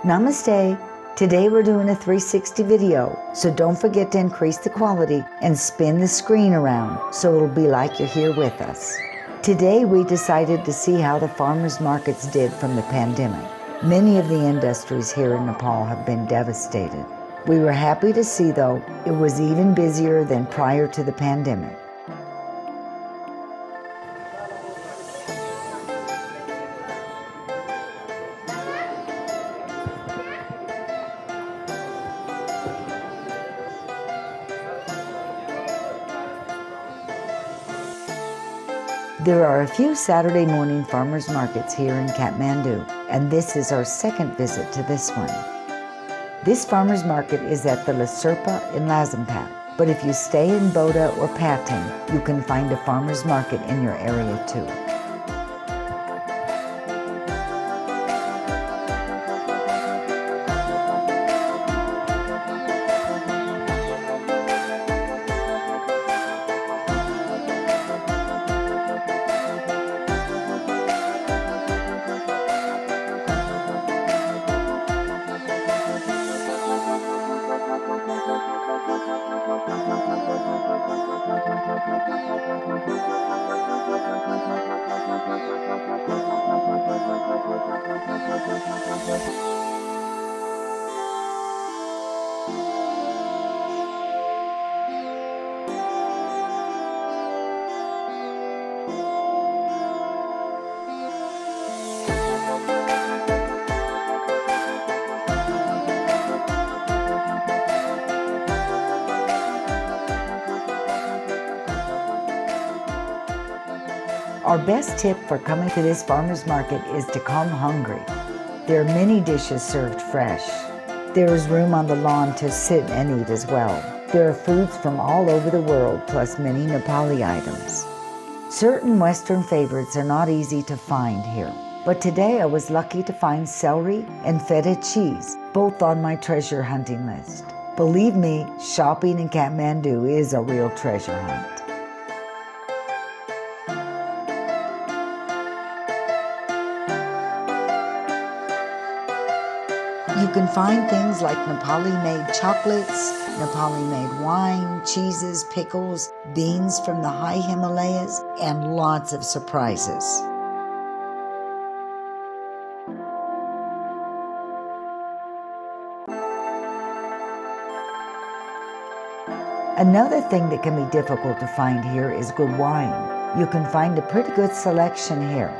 Namaste. Today we're doing a 360 video, so don't forget to increase the quality and spin the screen around so it'll be like you're here with us. Today we decided to see how the farmers markets did from the pandemic. Many of the industries here in Nepal have been devastated. We were happy to see, though, it was even busier than prior to the pandemic. There are a few Saturday morning farmers markets here in Kathmandu, and this is our second visit to this one. This farmers market is at the Sherpa in Lazimpat, but if you stay in Boda or Patin, you can find a farmers market in your area too. Our best tip for coming to this farmer's market is to come hungry. There are many dishes served fresh. There is room on the lawn to sit and eat as well. There are foods from all over the world, plus many Nepali items. Certain Western favorites are not easy to find here, but today I was lucky to find celery and feta cheese, both on my treasure hunting list. Believe me, shopping in Kathmandu is a real treasure hunt. You can find things like Nepali-made chocolates, Nepali-made wine, cheeses, pickles, beans from the high Himalayas, and lots of surprises. Another thing that can be difficult to find here is good wine. You can find a pretty good selection here.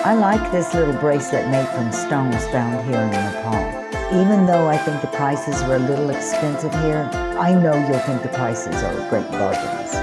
I like this little bracelet made from stones found here in Nepal. Even though I think the prices are a little expensive here, I know you'll think the prices are great bargains.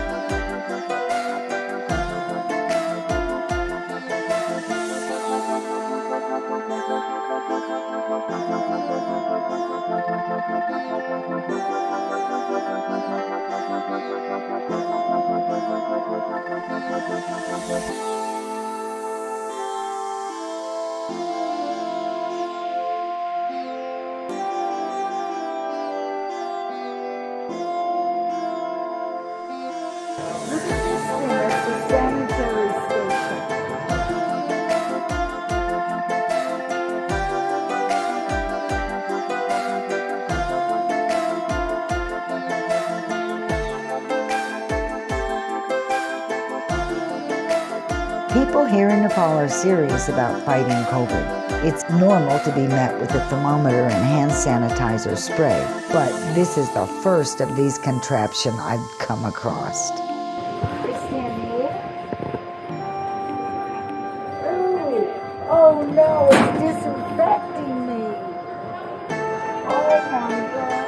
Look at this thing, that's the sanitary station. People here in Nepal are serious about fighting COVID. It's normal to be met with a thermometer and hand sanitizer spray, but this is the first of these contraptions I've come across. Oh no, it's disinfecting me. Oh my God.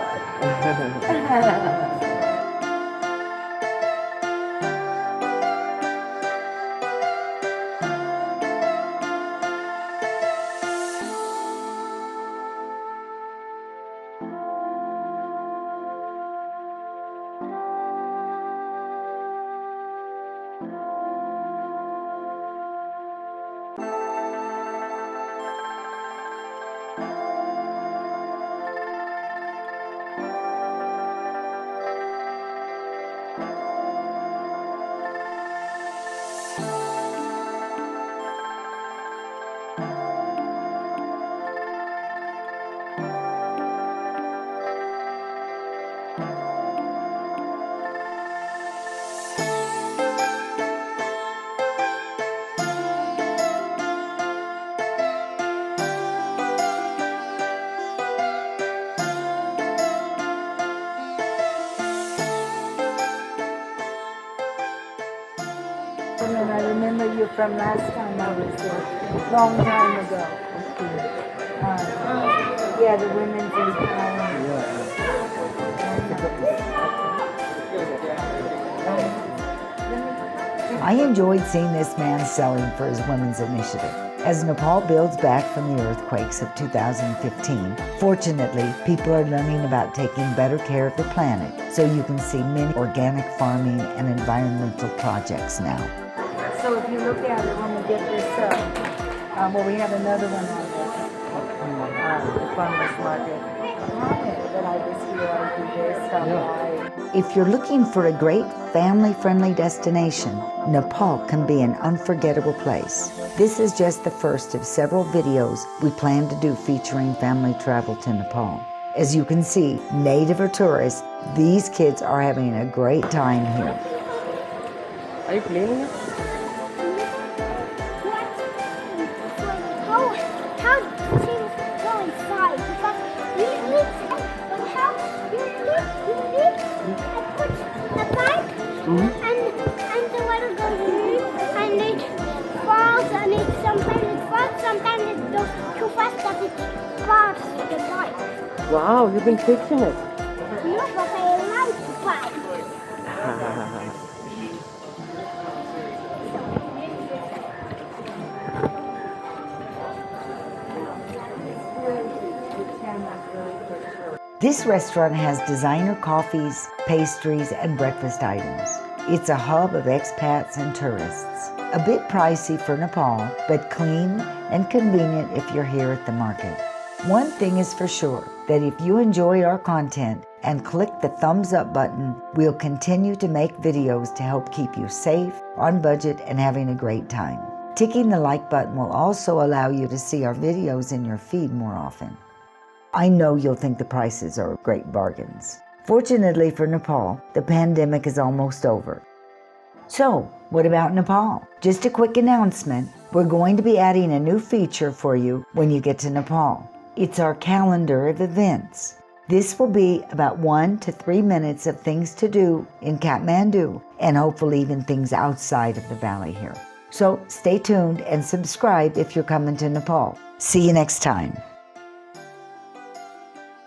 And I remember you from last time I was there, long time ago. Yeah, the women's empowerment. I enjoyed seeing this man selling for his women's initiative. As Nepal builds back from the earthquakes of 2015, fortunately, people are learning about taking better care of the planet, so you can see many organic farming and environmental projects now. So if you look at it, when we get this well, we have another one on this, the Farmers Market. That I just hear I do this, how If you're looking for a great family-friendly destination, Nepal can be an unforgettable place. This is just the first of several videos we plan to do featuring family travel to Nepal. As you can see, native or tourist, these kids are having a great time here. Are you cleaning it? How things go inside? Because you need but how you need I put the pipe and the water goes in and it falls and it sometimes it goes too fast that it bursts the pipe. Wow, you've been fixing it. No, but I like the pipe. This restaurant has designer coffees, pastries, and breakfast items. It's a hub of expats and tourists. A bit pricey for Nepal, but clean and convenient if you're here at the market. One thing is for sure, that if you enjoy our content and click the thumbs up button, we'll continue to make videos to help keep you safe, on budget, and having a great time. Ticking the like button will also allow you to see our videos in your feed more often. I know you'll think the prices are great bargains. Fortunately for Nepal, the pandemic is almost over. So, what about Nepal? Just a quick announcement. We're going to be adding a new feature for you when you get to Nepal. It's our calendar of events. This will be about 1 to 3 minutes of things to do in Kathmandu and hopefully even things outside of the valley here. So stay tuned and subscribe if you're coming to Nepal. See you next time.